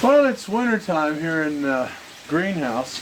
Well, it's winter time here in greenhouse.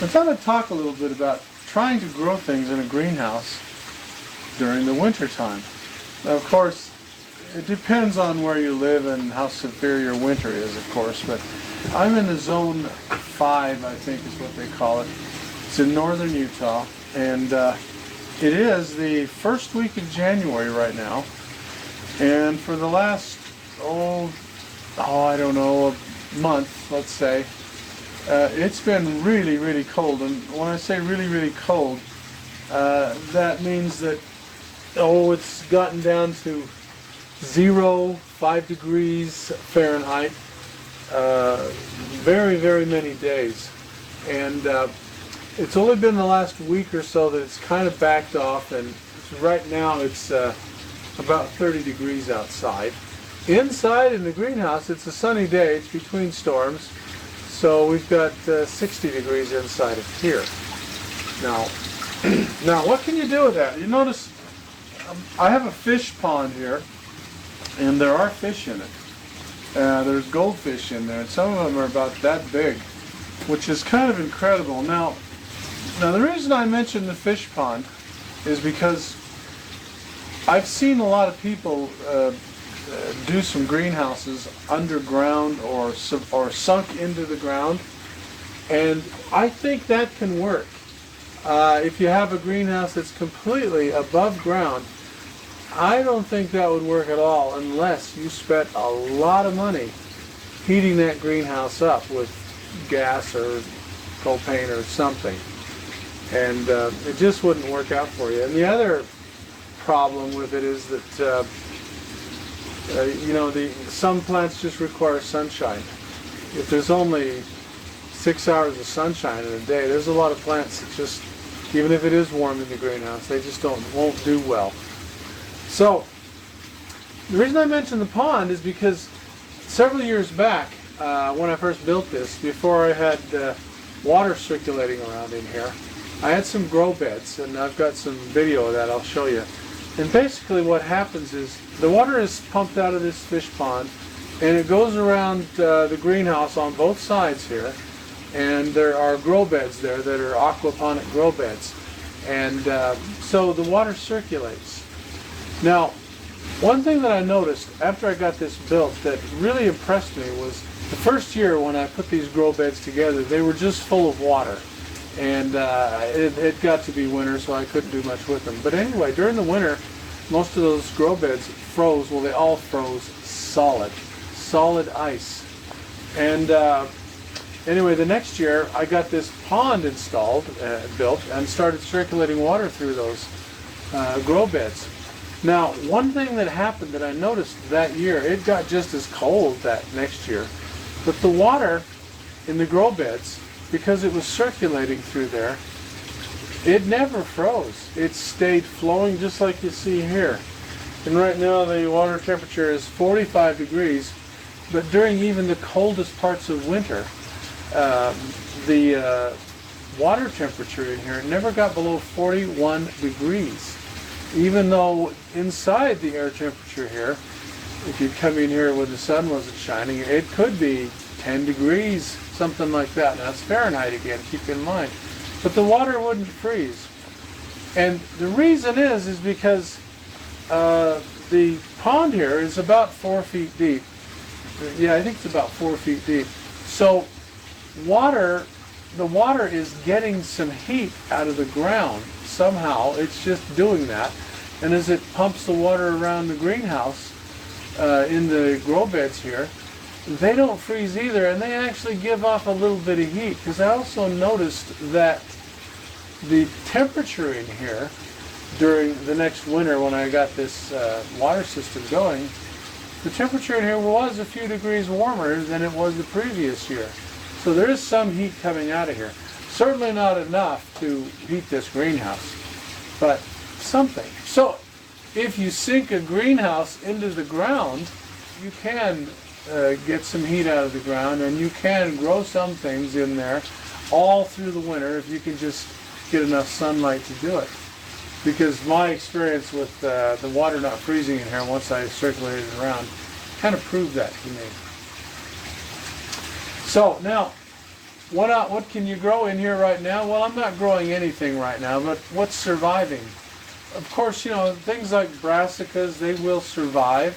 I thought I'd talk a little bit about trying to grow things in a greenhouse during the winter time. Now, of course, it depends on where you live and how severe your winter is, of course, but I'm in the zone 5, I think is what they call it. It's in northern Utah, and it is the first week of January right now, and for the last, I don't know, a month, let's say, it's been really, really cold. And when I say really, really cold, that means that, it's gotten down to 5 degrees Fahrenheit, very, very many days. And it's only been the last week or so that it's kind of backed off, and right now it's about 30 degrees outside. Inside in the greenhouse, it's a sunny day. It's between storms, so we've got 60 degrees inside of here. Now what can you do with that? You notice I have a fish pond here, and there are fish in it. There's goldfish in there, and some of them are about that big, which is kind of incredible. Now the reason I mention the fish pond is because I've seen a lot of people do some greenhouses underground or sunk into the ground, and I think that can work. If you have a greenhouse that's completely above ground, I don't think that would work at all unless you spent a lot of money heating that greenhouse up with gas or propane or something, and it just wouldn't work out for you. And the other problem with it is that some plants just require sunshine. If there's only 6 hours of sunshine in a day, there's a lot of plants that just, even if it is warm in the greenhouse, they just won't do well. So the reason I mention the pond is because several years back, when I first built this, before I had water circulating around in here, I had some grow beds, and I've got some video of that I'll show you. And basically what happens is the water is pumped out of this fish pond, and it goes around the greenhouse on both sides here, and there are grow beds there that are aquaponic grow beds, and so the water circulates. Now, one thing that I noticed after I got this built that really impressed me was the first year when I put these grow beds together, they were just full of water. And it got to be winter, so I couldn't do much with them. But anyway, during the winter, most of those grow beds froze. Well, they all froze solid ice. And anyway, the next year, I got this pond built, and started circulating water through those grow beds. Now, one thing that happened that I noticed that year, it got just as cold that next year, but the water in the grow beds, because it was circulating through there, it never froze. It stayed flowing just like you see here. And right now the water temperature is 45 degrees, but during even the coldest parts of winter, the water temperature in here never got below 41 degrees. Even though inside the air temperature here, if you come in here when the sun wasn't shining, it could be 10 degrees, something like that. Now, that's Fahrenheit again, keep in mind. But the water wouldn't freeze. And the reason is because the pond here is about 4 feet deep. Yeah, I think it's about 4 feet deep. So the water is getting some heat out of the ground. Somehow, it's just doing that. And as it pumps the water around the greenhouse, in the grow beds here, they don't freeze either, and they actually give off a little bit of heat. Because I also noticed that the temperature in here during the next winter when I got this water system going, the temperature in here was a few degrees warmer than it was the previous year. So there is some heat coming out of here. Certainly not enough to heat this greenhouse, but something. So if you sink a greenhouse into the ground, you can get some heat out of the ground, and you can grow some things in there all through the winter if you can just get enough sunlight to do it. Because my experience with the water not freezing in here once I circulated it around kind of proved that to me. So now, what can you grow in here right now? Well, I'm not growing anything right now, but what's surviving? Of course, you know, things like brassicas, they will survive.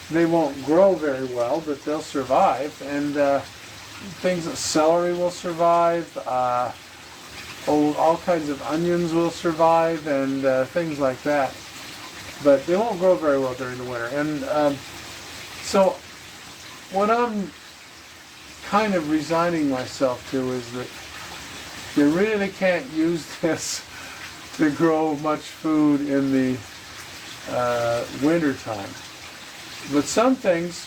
They won't grow very well, but they'll survive. And things like celery will survive. All kinds of onions will survive, and things like that. But they won't grow very well during the winter. And so what I'm kind of resigning myself to is that you really can't use this to grow much food in the winter time. But some things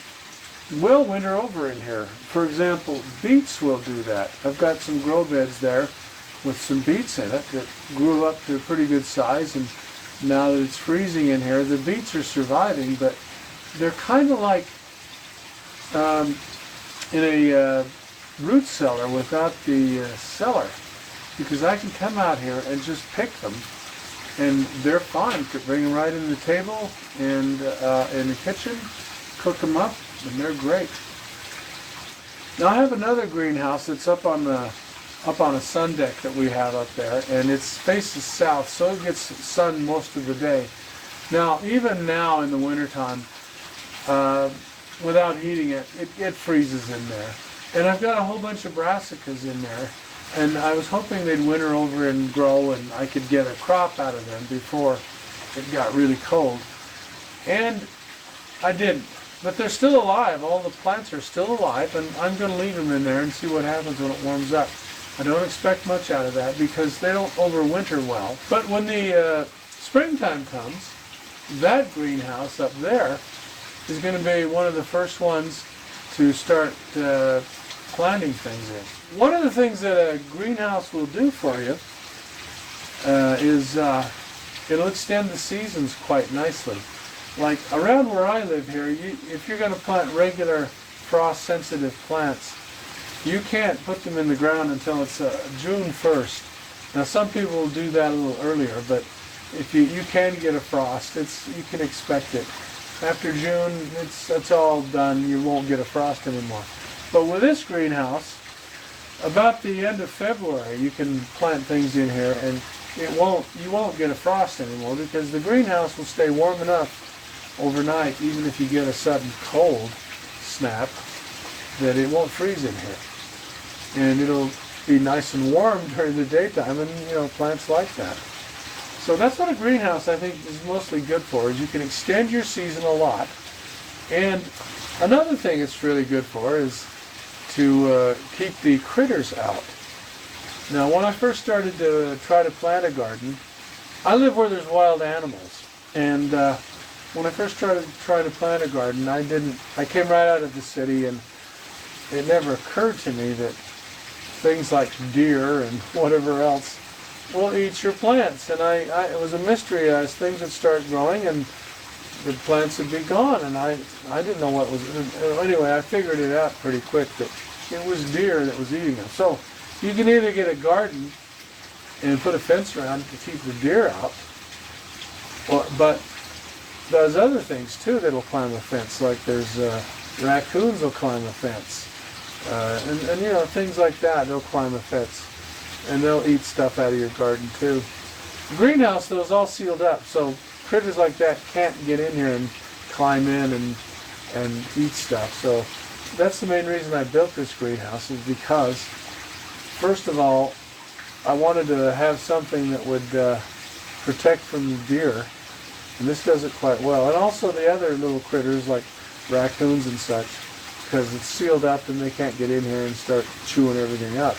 will winter over in here. For example, beets will do that. I've got some grow beds there with some beets in it that grew up to a pretty good size, and now that it's freezing in here, the beets are surviving, but they're kind of like in a root cellar without the cellar, because I can come out here and just pick them, and they're fine. Could bring them right in the table and in the kitchen, cook them up, and they're great. Now I have another greenhouse that's up on a sun deck that we have up there, and it faces south, so it gets sun most of the day. Now, even now in the wintertime, without heating it, it freezes in there. And I've got a whole bunch of brassicas in there, and I was hoping they'd winter over and grow and I could get a crop out of them before it got really cold. And I didn't. But they're still alive. All the plants are still alive, and I'm going to leave them in there and see what happens when it warms up. I don't expect much out of that because they don't overwinter well. But when the springtime comes, that greenhouse up there is going to be one of the first ones to start planting things in. One of the things that a greenhouse will do for you is it'll extend the seasons quite nicely. Like around where I live here, if you're going to plant regular frost-sensitive plants, you can't put them in the ground until it's June 1st. Now some people will do that a little earlier, but if you can get a frost, you can expect it. After June, it's all done. You won't get a frost anymore. But with this greenhouse, about the end of February, you can plant things in here, and you won't get a frost anymore because the greenhouse will stay warm enough overnight, even if you get a sudden cold snap, that it won't freeze in here. And it'll be nice and warm during the daytime, and plants like that. So that's what a greenhouse, I think, is mostly good for, is you can extend your season a lot. And another thing it's really good for is to keep the critters out. Now, when I first started to try to plant a garden, I live where there's wild animals. And when I first tried to plant a garden, I came right out of the city, and it never occurred to me that things like deer and whatever else will eat your plants. And it was a mystery as things would start growing and the plants would be gone, and I didn't know what was. Anyway, I figured it out pretty quick that it was deer that was eating them. So you can either get a garden and put a fence around to keep the deer out, but there's other things too that'll climb a fence. Like there's raccoons will climb a fence, and things like that. They'll climb a fence, and they'll eat stuff out of your garden too. The greenhouse though is all sealed up, so critters like that can't get in here and climb in and eat stuff. So that's the main reason I built this greenhouse, is because first of all, I wanted to have something that would protect from the deer. And this does it quite well. And also the other little critters like raccoons and such, because it's sealed up and they can't get in here and start chewing everything up.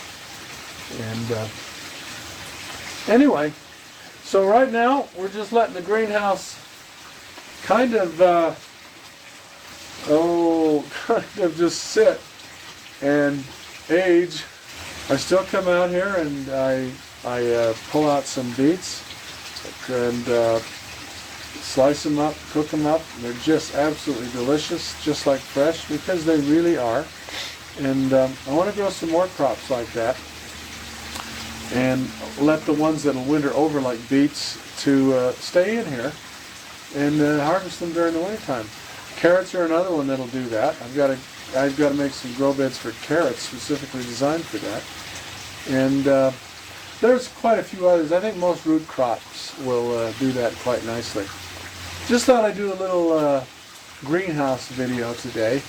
And anyway, so right now we're just letting the greenhouse kind of just sit and age. I still come out here and I pull out some beets and slice them up, cook them up. They're just absolutely delicious, just like fresh, because they really are. And I want to grow some more crops like that, and let the ones that will winter over, like beets, to stay in here and harvest them during the wintertime. Carrots are another one that'll do that. I've got I've got to make some grow beds for carrots specifically designed for that. And there's quite a few others. I think most root crops will do that quite nicely. Just thought I'd do a little greenhouse video today.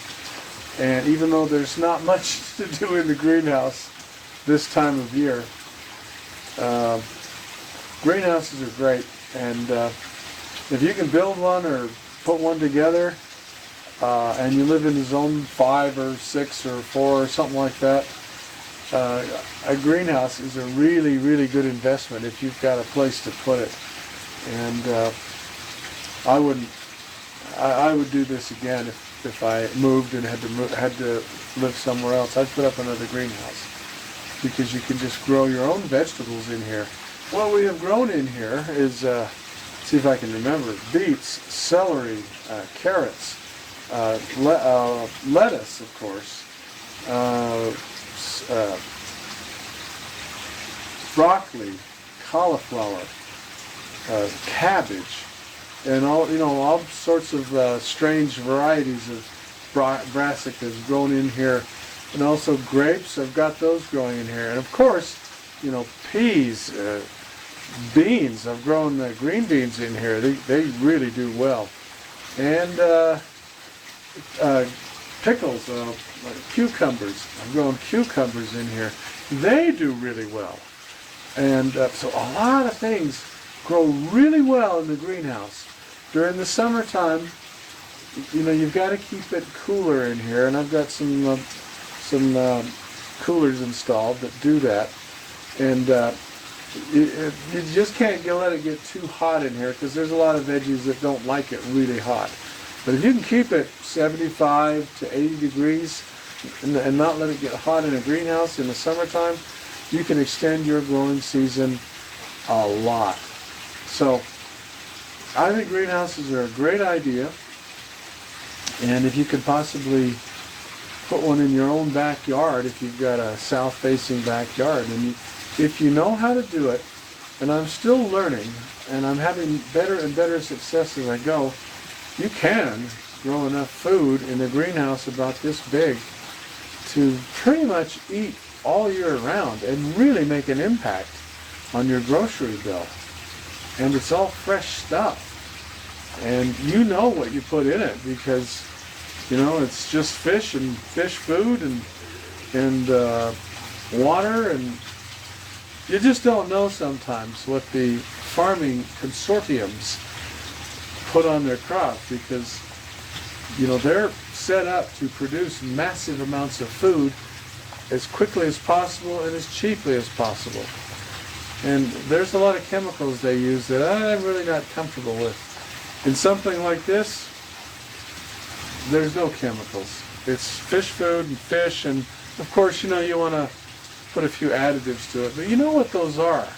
And even though there's not much to do in the greenhouse this time of year, greenhouses are great. And if you can build one or put one together, and you live in zone 5 or 6 or 4 or something like that, a greenhouse is a really, really good investment if you've got a place to put it. And I would do this again if I moved and had to live somewhere else. I'd put up another greenhouse because you can just grow your own vegetables in here. What we have grown in here is, see if I can remember, beets, celery, carrots, lettuce, of course, broccoli, cauliflower, cabbage, and all sorts of strange varieties of brassicas grown in here, and also grapes. I've got those growing in here, and of course, peas, beans. I've grown green beans in here. They really do well, and pickles, like cucumbers. I've grown cucumbers in here. They do really well. And so a lot of things grow really well in the greenhouse. During the summertime, you've got to keep it cooler in here, and I've got some coolers installed that do that. And you just can't let it get too hot in here because there's a lot of veggies that don't like it really hot. But if you can keep it 75 to 80 degrees and not let it get hot in a greenhouse in the summertime, you can extend your growing season a lot. So I think greenhouses are a great idea. And if you could possibly put one in your own backyard, if you've got a south-facing backyard, and if you know how to do it, and I'm still learning, and I'm having better and better success as I go, you can grow enough food in a greenhouse about this big to pretty much eat all year round and really make an impact on your grocery bill. And it's all fresh stuff. And you know what you put in it because, it's just fish and fish food and water, and you just don't know sometimes what the farming consortiums put on their crop because, they're set up to produce massive amounts of food as quickly as possible and as cheaply as possible. And there's a lot of chemicals they use that I'm really not comfortable with. In something like this, there's no chemicals. It's fish food and fish, and of course, you want to put a few additives to it, but you know what those are,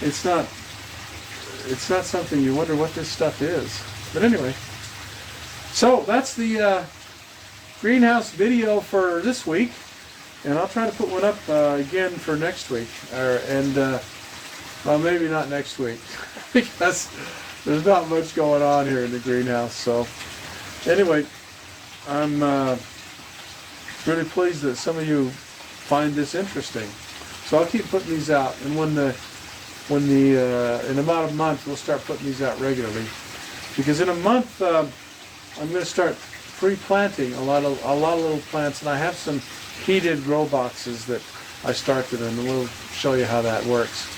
It's not something you wonder what this stuff is. But anyway, so that's the greenhouse video for this week, and I'll try to put one up again for next week, well, maybe not next week because there's not much going on here in the greenhouse. So anyway, I'm really pleased that some of you find this interesting. So I'll keep putting these out, and in about a month we'll start putting these out regularly, because in a month I'm going to start pre-planting a lot of little plants, and I have some heated grow boxes that I started, and we'll show you how that works.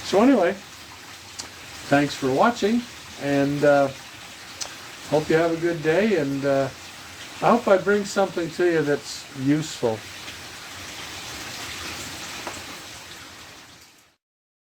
So anyway, thanks for watching, and hope you have a good day, and I hope I bring something to you that's useful.